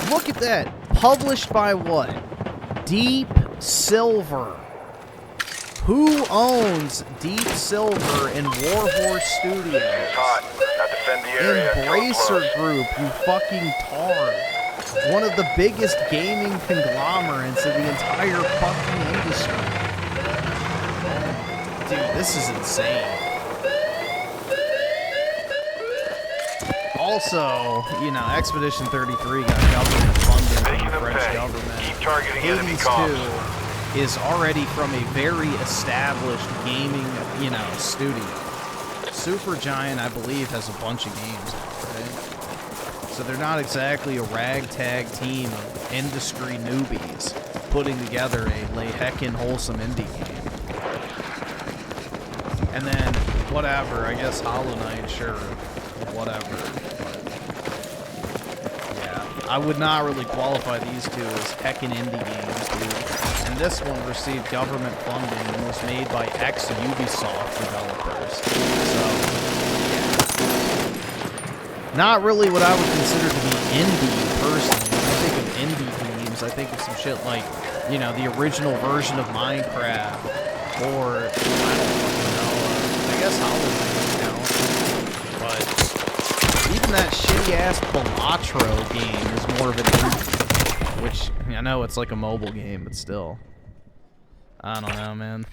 Look at that. Published by what? Deep Silver. Who owns Deep Silver and Warhorse Studios? Embracer Group, you fucking tard. One of the biggest gaming conglomerates in the entire fucking industry. Dude, this is insane. Also, you know, Expedition 33 got government funding from the French government. Hades 2 is already from a very established gaming, you know, studio. Supergiant, I believe, has a bunch of games, right? So they're not exactly a ragtag team of industry newbies putting together a heckin' wholesome indie game. And then, whatever, I guess Hollow Knight, sure, whatever. But, yeah, I would not really qualify these two as heckin' indie games, dude. And this one received government funding and was made by ex-Ubisoft developers. So, yeah. Not really what I would consider to be indie, personally. When I think of indie games, I think of some shit like, you know, the original version of Minecraft, or, I don't know, I guess Hollow Knight, you know. But even that shitty-ass Balatro game is more of an indie, which, I know it's like a mobile game, but still. I don't know, man.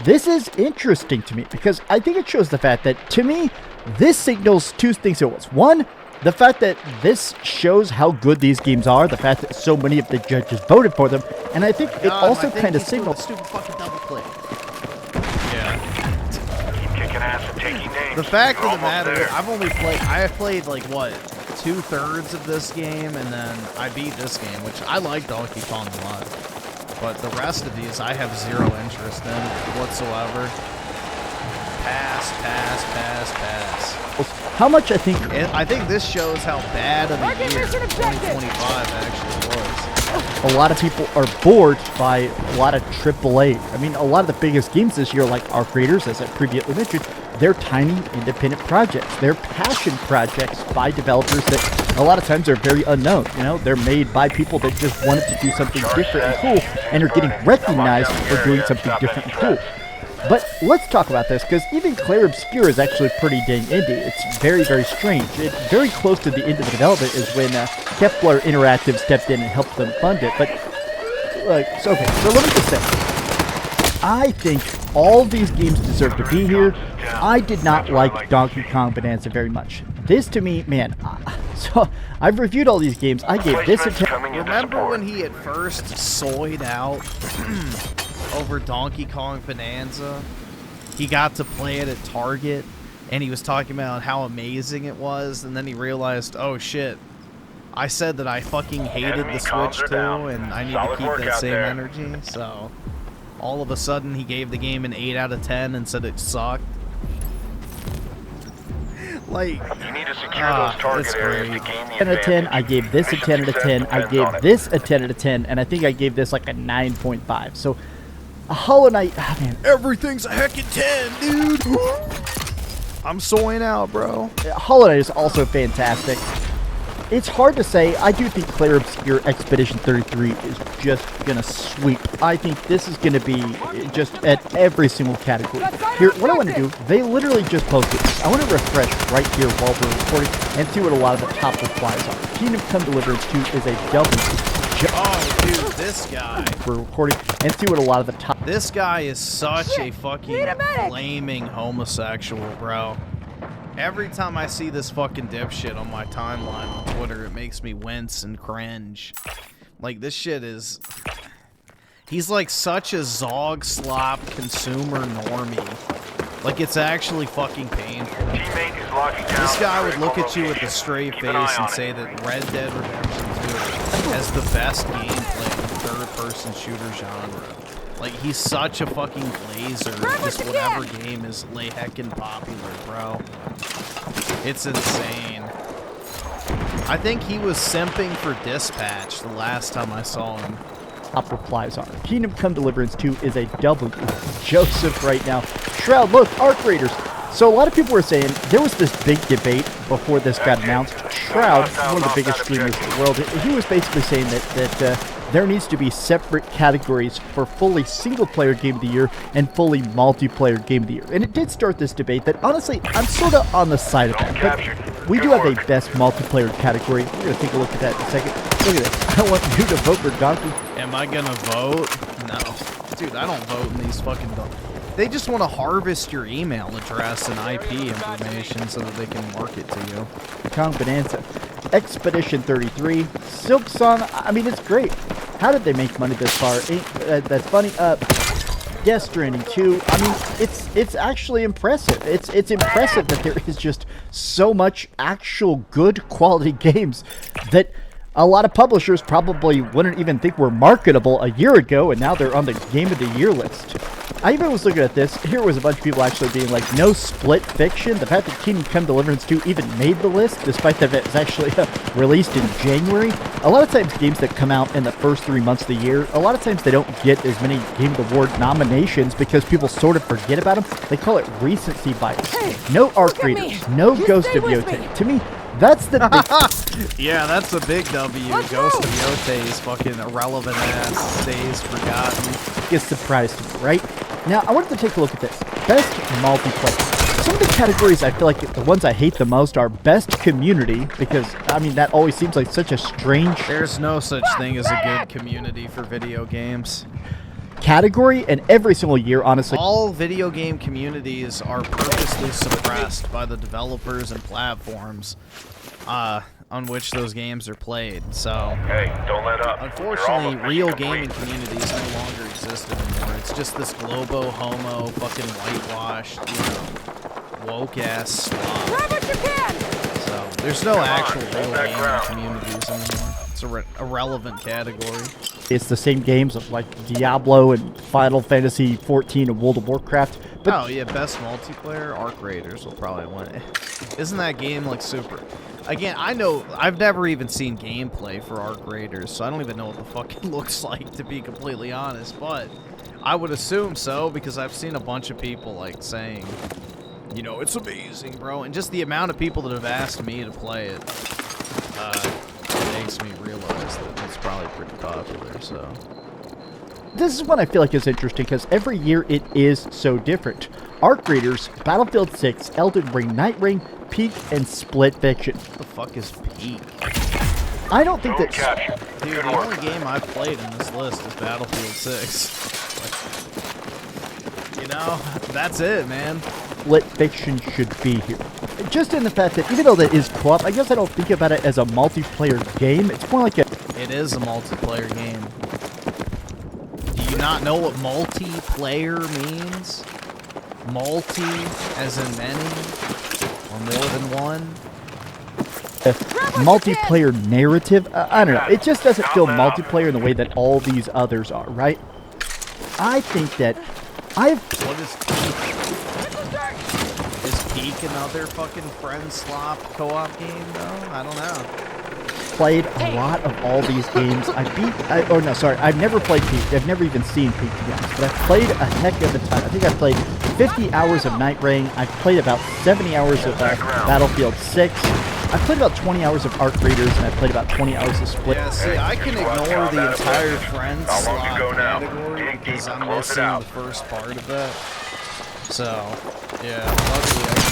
This is interesting to me because I think it shows the fact that, to me, this signals two things at once. One, the fact that this shows how good these games are, the fact that so many of the judges voted for them, and I think it also kind of signals... Stupid fucking double click. Keep kicking ass and taking names. The fact You're of the almost matter, there. I played like, what, 2/3 of this game, and then I beat this game, which I like Donkey Kong a lot. But the rest of these, I have zero interest in whatsoever. Pass. How much I think... I think this shows how bad of a year 2025 actually was. A lot of people are bored by a lot of AAA. I mean, a lot of the biggest games this year, like Arc Raiders, as I previously mentioned, they're tiny, independent projects. They're passion projects by developers that a lot of times are very unknown. You know, they're made by people that just wanted to do something different and cool, and are getting recognized for doing something different and cool. But let's talk about this, because even Clair Obscur is actually pretty dang indie. It's very, very strange. It's very close to the end of the development is when Kepler Interactive stepped in and helped them fund it. But, like, so let me just say, I think all these games deserve to be here. I did not like Donkey Kong Bonanza very much. This, to me, man, so I've reviewed all these games. I gave this a 10. Remember when he at first soyed out over Donkey Kong Bonanza? He got to play it at Target, and he was talking about how amazing it was, and then he realized, oh shit, I said that I fucking hated the Switch too, and I need to keep that same energy, so all of a sudden he gave the game an 8 out of 10 and said it sucked. Like, You need to secure those target areas to gain the 10 out of 10. I gave this a 10 out of 10. I gave this a 10 out of 10, and I think I gave this like a 9.5. So, a Hollow Knight, man, everything's a heckin' 10, dude. I'm soying out, bro. Hollow Knight is also fantastic. It's hard to say. I do think Clair Obscur Expedition 33 is just going to sweep. I think this is going to be just at every single category. Here, what I want to do, they literally just posted this. I want to refresh right here while we're recording and see what a lot of the top replies are. Kingdom Come Deliverance 2 is a W. Oh, dude, this guy. We're recording and see what a lot of the top... This guy is such a fucking flaming homosexual, bro. Every time I see this fucking dipshit on my timeline on Twitter, it makes me wince and cringe. Like, this shit is... He's like such a Zog slop consumer normie. Like, it's actually fucking painful. This guy would look at you with a straight face and say that Red Dead Redemption 2 has the best gameplay in the third-person shooter genre. Like, he's such a fucking blazer. Just whatever game is heckin' popular, bro. It's insane. I think he was simping for Dispatch the last time I saw him. Top replies are Kingdom Come Deliverance 2 is a W. Joseph right now. Shroud, look, Arc Raiders. So a lot of people were saying there was this big debate before this got announced. Shroud, one of the biggest streamers in the world, he was basically saying that there needs to be separate categories for fully single-player Game of the Year and fully multiplayer Game of the Year. And it did start this debate that, honestly, I'm sort of on the side of that. But we do have a best multiplayer category. We're going to take a look at that in a second. Look at this. I want you to vote for Donkey. Am I going to vote? No. Dude, I don't vote in these fucking... They just want to harvest your email address and IP information so that they can market to you. Kong Bonanza, Expedition 33, Silk Song. I mean, it's great. How did they make money this far? That's funny. Death Stranding 2. I mean, it's actually impressive. It's impressive that there is just so much actual good quality games that a lot of publishers probably wouldn't even think were marketable a year ago, and now they're on the Game of the Year list. I even was looking at this. Here was a bunch of people actually being like, no Split Fiction. The fact that Kingdom Come Deliverance 2 even made the list, despite that it's actually released in January. A lot of times games that come out in the first 3 months of the year, a lot of times they don't get as many Game Award nominations because people sort of forget about them. They call it recency bias. Hey, no Arc Raiders, no Ghost of Yotei. To me, that's the big... Yeah, that's a big W. Ghost of Yotei's fucking irrelevant ass stays forgotten. Biggest surprise to me, right? Now, I wanted to take a look at this. Best multiplayer. Some of the categories I feel like the ones I hate the most are best community, because, I mean, that always seems like such a strange... There's no such thing as a good community for video games. Category, and every single year, honestly... All video game communities are purposely suppressed by the developers and platforms on which those games are played, so... Hey, don't let up. Unfortunately, real gaming communities no longer exist anymore. It's just this globo-homo, fucking whitewashed, woke-ass slop. Grab what you can! So, there's no actual real gaming communities anymore. It's a irrelevant category. It's the same games of, like, Diablo and Final Fantasy XIV and World of Warcraft. But oh, yeah, best multiplayer? Arc Raiders will probably win. Isn't that game, like, super... Again, I know, I've never even seen gameplay for Arc Raiders, so I don't even know what the fuck it looks like, to be completely honest, but I would assume so, because I've seen a bunch of people, like, saying, you know, it's amazing, bro, and just the amount of people that have asked me to play it makes me realize that it's probably pretty popular, so... This is one I feel like is interesting, because every year it is so different. Arc Raiders, Battlefield 6, Elden Ring, Night Ring, Peak, and Split Fiction. What the fuck is Peak? I don't think that... Dude, the only game I've played in this list is Battlefield 6. Like, you know, that's it, man. Split Fiction should be here. Just in the fact that even though that is co-op, I guess I don't think about it as a multiplayer game. It's more like a... It is a multiplayer game. Do you not know what multiplayer means? Multi, as in many, or more than one? Multiplayer narrative? I don't know. It just doesn't feel multiplayer in the way that all these others are, right? I think that What is Peak? Is Peak another fucking friend slop co-op game, though? I don't know. Played a lot of all these games. I've never played Peak. I've never even seen Peak, to be honest. But I've played a heck of a ton. I think I've played 50 hours of Night Ring. I've played about 70 hours of Battlefield 6. I've played about 20 hours of Arc Raiders, and I've played about 20 hours of Split. Yeah, see, I can ignore the entire friend slot category because I'm missing the first part of that. So, yeah, luckily I can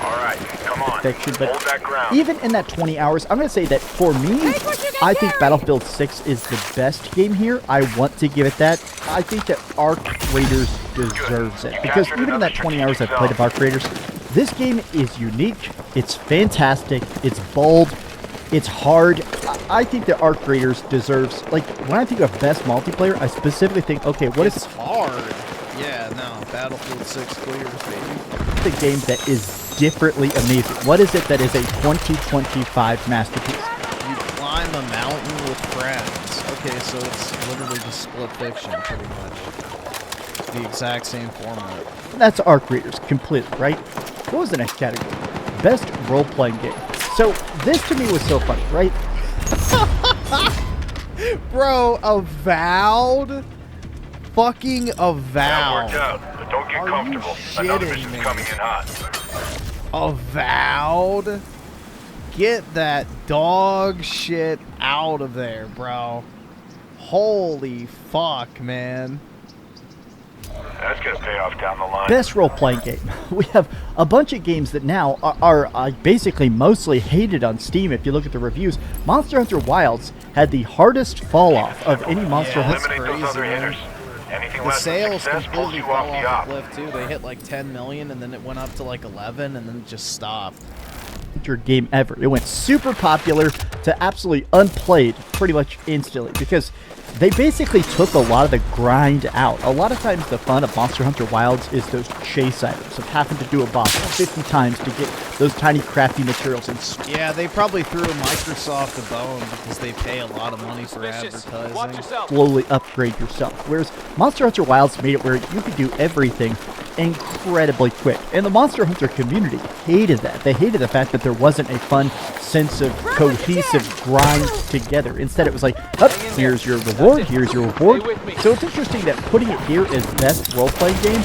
Alright, come on. Fiction, but Hold that ground. even in that 20 hours, I'm going to say that for me, I think Battlefield 6 is the best game here. I want to give it that. I think that Arc Raiders deserves it. Because even in that 20 hours I've played of Arc Raiders, this game is unique, it's fantastic, it's bold, it's hard. I think that Arc Raiders deserves, like, when I think of best multiplayer, I specifically think, okay, what is... It's hard. Yeah, no, Battlefield 6 clears, baby. The game that is differently amazing? What is it that is a 2025 masterpiece? You climb a mountain with friends. Okay, so it's literally just Split Fiction, pretty much. The exact same format. That's Arc Raiders, completely, right? What was the next category? Best role-playing game. So, this to me was so funny, right? Bro, Avowed? Fucking Avowed. That worked out, but don't get Are you comfortable. Another shitting mission's me? coming in hot. Avowed? Get that dog shit out of there, bro. Holy fuck, man. That's gonna pay off down the line. Best role-playing game. We have a bunch of games that now are basically mostly hated on Steam. If you look at the reviews, Monster Hunter Wilds had the hardest fall-off of any Monster Yeah, Hunter. Eliminate those other crazy, man. hitters. Anything The less than sales success pulls completely you fell off the off op. the cliff, too. They hit like 10 million, and then it went up to like 11, and then it just stopped. Game ever. It went super popular to absolutely unplayed pretty much instantly because they basically took a lot of the grind out. A lot of times the fun of Monster Hunter Wilds is those chase items of having to do a boss 50 times to get those tiny crafty materials and Yeah, they probably threw Microsoft a bone because they pay a lot of money for advertising. slowly upgrade yourself. Whereas Monster Hunter Wilds made it where you could do everything incredibly quick. And the Monster Hunter community hated that. They hated the fact that there wasn't a fun sense of cohesive grind together. Instead, it was like, up, here's your reward, here's your reward. So it's interesting that putting it here as best role-playing game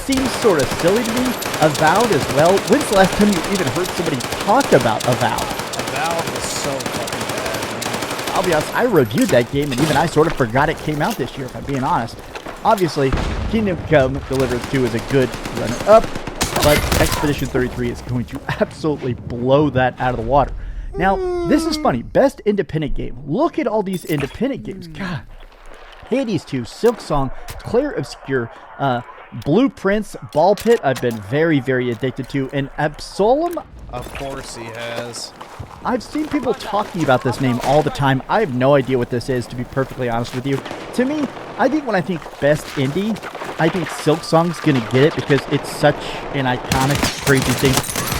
seems sort of silly to me. Avowed as well. When's the last time you even heard somebody talk about Avowed? Avowed was so fucking bad, man. I'll be honest, I reviewed that game, and even I sort of forgot it came out this year, if I'm being honest. Obviously, Kingdom Come Deliverance 2 is a good runner-up, but Expedition 33 is going to absolutely blow that out of the water. Now, this is funny. Best independent game. Look at all these independent games. God. Hades 2, Silk Song, Claire Obscure, Blueprints, Ball Pit, I've been very, very addicted to, and Absolem. Of course he has. I've seen people talking about this name all the time. I have no idea what this is, to be perfectly honest with you. To me, I think when I think best indie, I think Silk Song's gonna get it because it's such an iconic, crazy thing.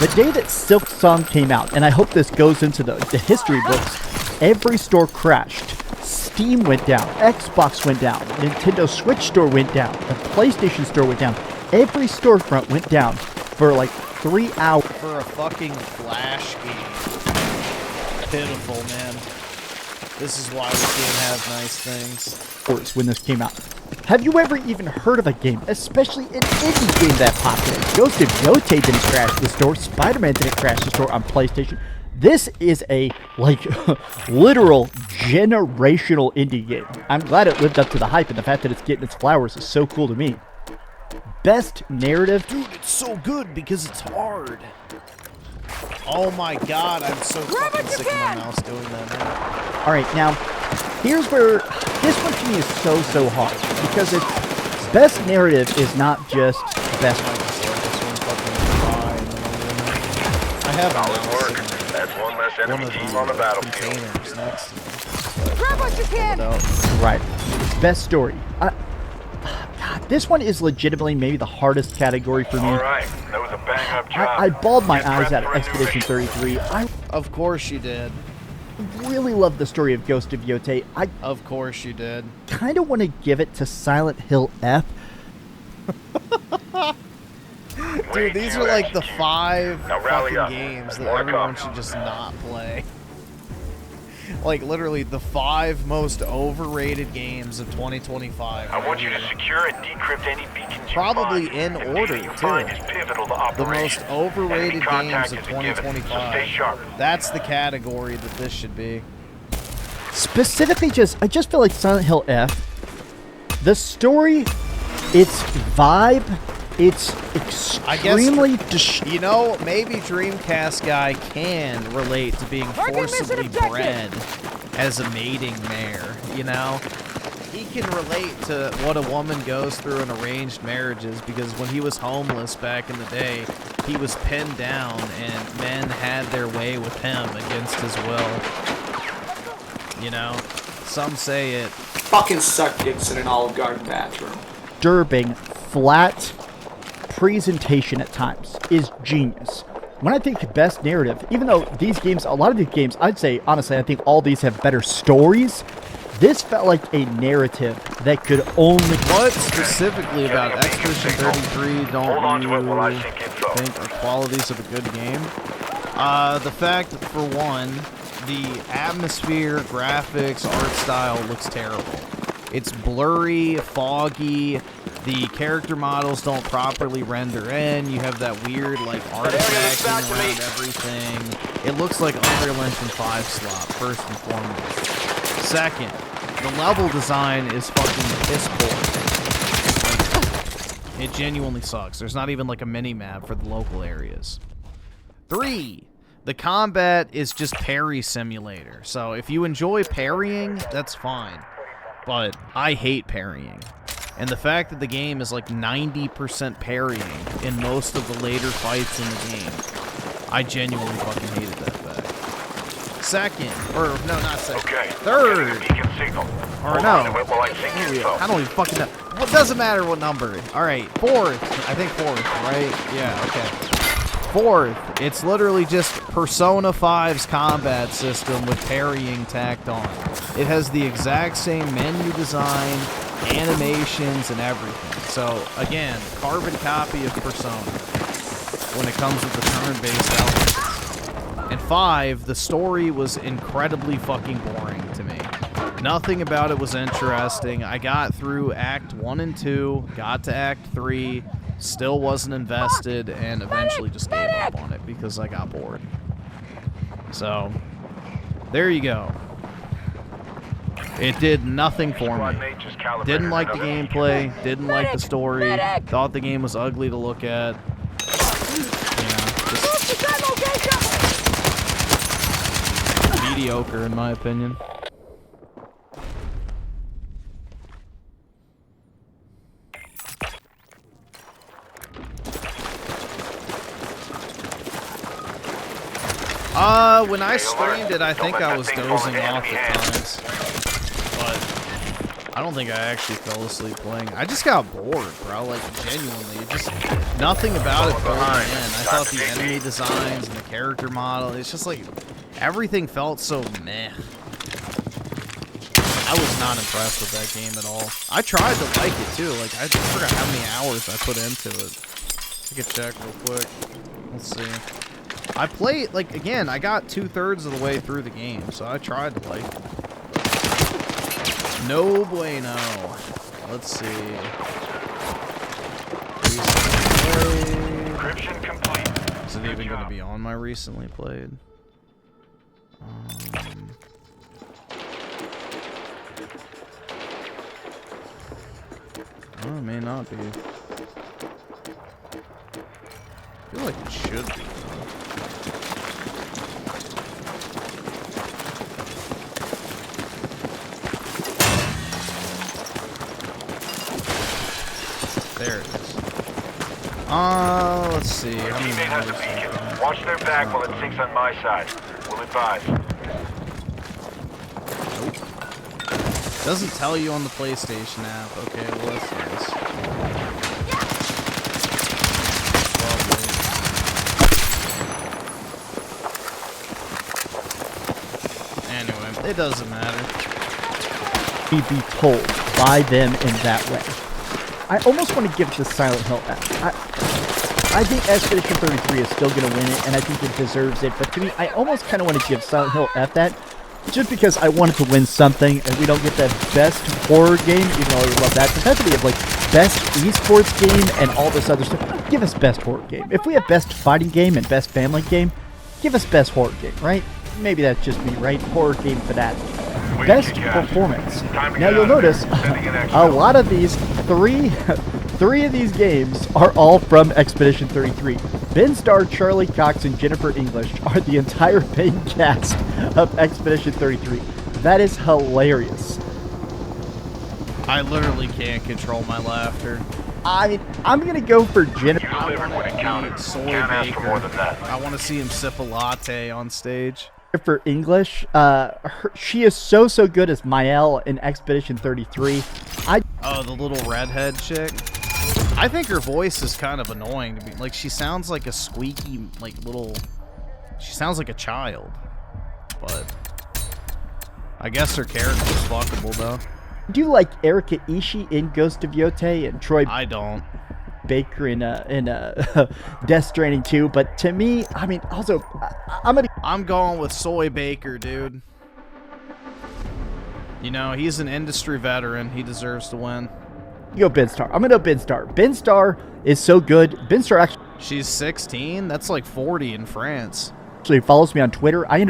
The day that Silk Song came out, and I hope this goes into the history books, every store crashed. Steam went down, Xbox went down, Nintendo Switch store went down, the PlayStation store went down. Every storefront went down for like 3 hours. For a fucking Flash game. Pitiful, man. This is why we can't have nice things. When this came out. Have you ever even heard of a game, especially an indie game that popular? Ghost of Yotei didn't crash the store, Spider-Man didn't crash the store on PlayStation. This is a, like, literal generational indie game. I'm glad it lived up to the hype, and the fact that it's getting its flowers is so cool to me. Best narrative. Dude, it's so good because it's hard. Oh my god, I'm so fucking sick of my mouse doing that now. Alright, now, here's where, this one to me is so hard, because it's, best narrative is not just best. I have Solid work. That's one less one enemy of team on the the battlefield. containers next to me. Grab what you can! Right. Best story. God, this one is legitimately maybe the hardest category for me. All right, that was a bang-up job. I bawled my Get eyes prepped out for at a new Expedition mission. 33. I Of course you did. really love the story of Ghost of Yotei. I Of course you did. kind of want to give it to Silent Hill F. Dude, these are like the 5 Now rally fucking up. games that More to everyone come. should just not play. Like, literally, the 5 most overrated games of 2025. I want you to secure and decrypt any beacons you Probably find. in The order, data you find too. is pivotal to The operation. most overrated Enemy contact games of is a given, so 2025. stay sharp. That's the category that this should be. Specifically, I just feel like Silent Hill F. The story, its vibe, it's I guess, extremely. you know, maybe Dreamcast guy can relate to being Target mission forcibly objective. bred as a mating mare, you know? He can relate to what a woman goes through in arranged marriages because when he was homeless back in the day, he was pinned down and men had their way with him against his will. You know? Some say it. Fucking suck dicks in an Olive Garden bathroom. Disturbing, flat presentation at times is genius. When I think best narrative, even though these games, a lot of these games, I'd say, honestly, I think all these have better stories. This felt like a narrative that could only... What specifically about Expedition 33 Hold on to it while I don't you sync info. think are qualities of a good game? The fact that, for one, the atmosphere, graphics, art style looks terrible. It's blurry, foggy. The character models don't properly render in. You have that weird, like, artifacting around everything. It looks like Unreal Engine 5 slop, first and foremost. Second, the level design is fucking piss poor. Like, it genuinely sucks. There's not even, like, a mini-map for the local areas. 3, the combat is just parry simulator. So if you enjoy parrying, that's fine. But I hate parrying. And the fact that the game is like 90% parrying in most of the later fights in the game, I genuinely fucking hated that fact. Second, or no, not second. Okay. Third, Beacon signal. or Hold no. on to it while I sync info. I don't even fucking know. Well, it doesn't matter what number. All right, fourth. I think fourth, right? Yeah, okay. Fourth, it's literally just Persona 5's combat system with parrying tacked on. It has the exact same menu design, animations, and everything. So, again, carbon copy of Persona when it comes with the turn-based elements. And 5, the story was incredibly fucking boring to me. Nothing about it was interesting. I got through Act 1 and 2, got to Act 3, still wasn't invested, and eventually just gave up on it because I got bored. So, there you go. It did nothing for me. Didn't like the gameplay, didn't like the story, thought the game was ugly to look at. Just mediocre in my opinion. When I streamed it, I think I was dozing off at times. But I don't think I actually fell asleep playing. I just got bored, bro. Like, genuinely. Just nothing about it pulled me in. I thought the enemy designs and the character model, it's just like, everything felt so meh. I was not impressed with that game at all. I tried to like it, too. Like, I forgot how many hours I put into it. I could check real quick. Let's see. I played, like, again, I got 2/3 of the way through the game, so I tried to like it. No bueno. Let's see. Encryption complete. Is it even going to be on my recently played? Oh, it may not be. I feel like it should be. There it is. Let's see. How many Teammate has a hours beacon. do I have? Watch their back while it sinks on my side. We'll advise. Nope. Doesn't tell you on the PlayStation app. Okay, well that's nice. Lovely. Anyway, it doesn't matter. Be told by them in that way. I almost want to give it to Silent Hill F. I think Expedition 33 is still going to win it, and I think it deserves it. But to me, I almost kind of want to give Silent Hill F that, just because I wanted to win something, and we don't get that best horror game, even though I would love that. The fact that we have, like, best esports game and all this other stuff, give us best horror game. If we have best fighting game and best family game, give us best horror game, right? Maybe that's just me, right? Horror game for that. Best performance. Now you'll notice a lot of these three of these games are all from Expedition 33. Ben Starr, Charlie Cox, and Jennifer English are the entire main cast of Expedition 33. That is hilarious. I literally can't control my laughter. I mean, I'm gonna go for Jennifer. You delivered what it counted. Soy Can't ask for more Baker. than that. I want to see him sip a latte on stage. For English, she is so good as Mael in Expedition 33. Oh, the little redhead chick. I think her voice is kind of annoying to me. Like, she sounds like a squeaky, like, little... She sounds like a child. But... I guess her character's fuckable, though. Do you like Erika Ishii in Ghost of Yotei and Troy I don't. Baker in Death Stranding 2? But to me, I mean, also, I'm going with Soy Baker, dude. You know, he's an industry veteran. He deserves to win. You go Binstar. I'm gonna go Binstar. Binstar is so good. Binstar She's 16? That's like 40 in France. actually follows me on Twitter. I ended up